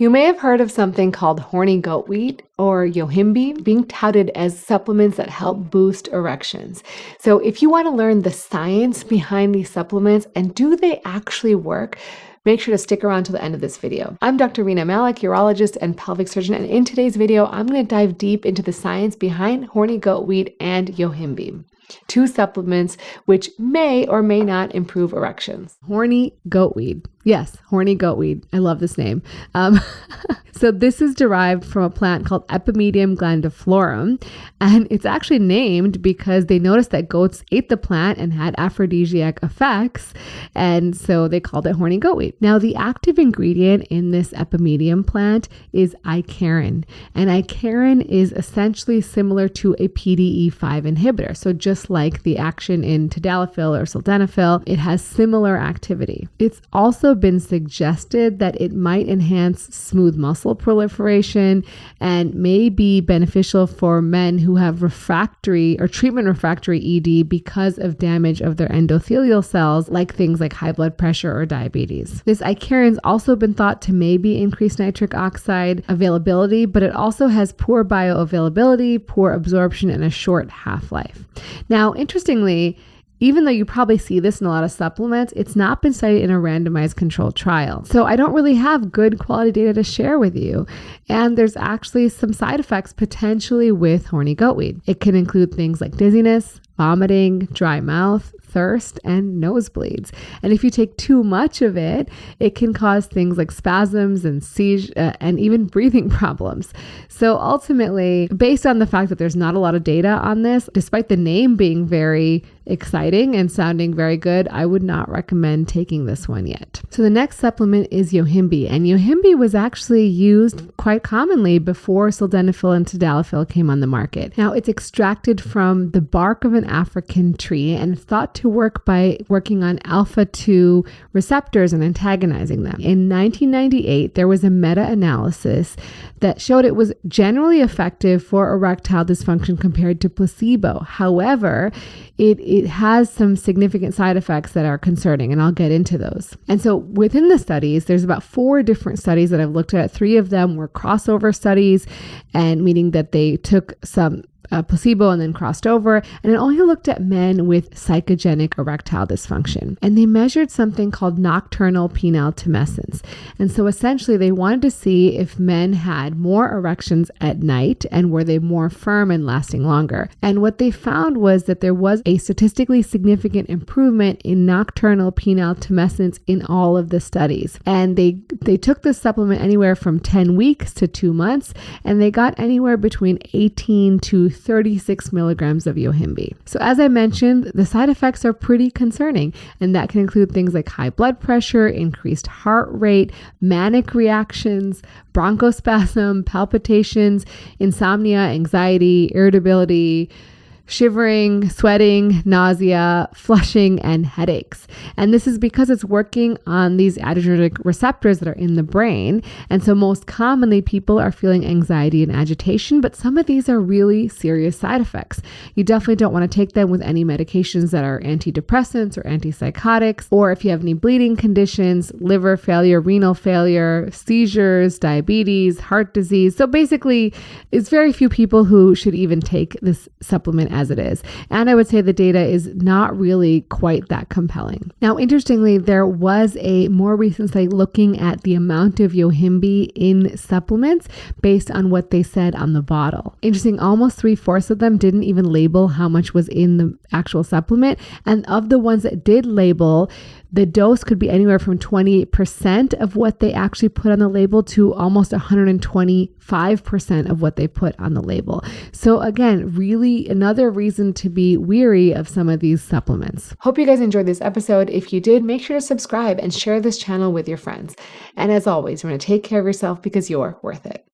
You may have heard of something called horny goatweed or Yohimbe being touted as supplements that help boost erections. So if you want to learn the science behind these supplements and do they actually work, make sure to stick around till the end of this video. I'm Dr. Rena Malik, urologist and pelvic surgeon, and in today's video, I'm going to dive deep into the science behind horny goatweed and Yohimbe, two supplements which may or may not improve erections. Horny goatweed. Yes, horny goatweed. I love this name. So this is derived from a plant called Epimedium glandiflorum, and it's actually named because they noticed that goats ate the plant and had aphrodisiac effects, and so they called it horny goatweed. Now, the active ingredient in this Epimedium plant is icarin, and icarin is essentially similar to a PDE5 inhibitor. So just like the action in tadalafil or sildenafil, it has similar activity. It's also been suggested that it might enhance smooth muscle proliferation and may be beneficial for men who have refractory or treatment refractory ED because of damage of their endothelial cells, like things like high blood pressure or diabetes. This icarin's also been thought to maybe increase nitric oxide availability, but it also has poor bioavailability, poor absorption, and a short half-life. Now, interestingly, even though you probably see this in a lot of supplements, it's not been studied in a randomized controlled trial. So I don't really have good quality data to share with you. And there's actually some side effects potentially with horny goatweed. It can include things like dizziness, vomiting, dry mouth, thirst, and nosebleeds. And if you take too much of it, it can cause things like spasms and seizures and even breathing problems. So ultimately, based on the fact that there's not a lot of data on this, despite the name being very exciting and sounding very good, I would not recommend taking this one yet. So the next supplement is Yohimbe, and Yohimbe was actually used quite commonly before sildenafil and tadalafil came on the market. Now, it's extracted from the bark of an African tree and it's thought to work by working on alpha-2 receptors and antagonizing them. In 1998, there was a meta-analysis that showed it was generally effective for erectile dysfunction compared to placebo. However, it has some significant side effects that are concerning, and I'll get into those. And so within the studies, there's about 4 different studies that I've looked at. 3 of them were crossover studies, and meaning that they took some placebo and then crossed over, and it only looked at men with psychogenic erectile dysfunction. And they measured something called nocturnal penile tumescence. And so essentially they wanted to see if men had more erections at night and were they more firm and lasting longer. And what they found was that there was a statistically significant improvement in nocturnal penile tumescence in all of the studies. And they took this supplement anywhere from 10 weeks to 2 months, and they got anywhere between 18 to 36 milligrams of Yohimbe. So as I mentioned, the side effects are pretty concerning, and that can include things like high blood pressure, increased heart rate, manic reactions, bronchospasm, palpitations, insomnia, anxiety, irritability, shivering, sweating, nausea, flushing, and headaches. And this is because it's working on these adrenergic receptors that are in the brain. And so most commonly people are feeling anxiety and agitation, but some of these are really serious side effects. You definitely don't want to take them with any medications that are antidepressants or antipsychotics, or if you have any bleeding conditions, liver failure, renal failure, seizures, diabetes, heart disease. So basically, it's very few people who should even take this supplement as it is. And I would say the data is not really quite that compelling. Now, interestingly, there was a more recent study looking at the amount of Yohimbe in supplements based on what they said on the bottle. Interesting, almost 3/4 of them didn't even label how much was in the actual supplement. And of the ones that did label, the dose could be anywhere from 28% of what they actually put on the label to almost 125% of what they put on the label. So again, really another reason to be weary of some of these supplements. Hope you guys enjoyed this episode. If you did, make sure to subscribe and share this channel with your friends. And as always, remember to take care of yourself because you're worth it.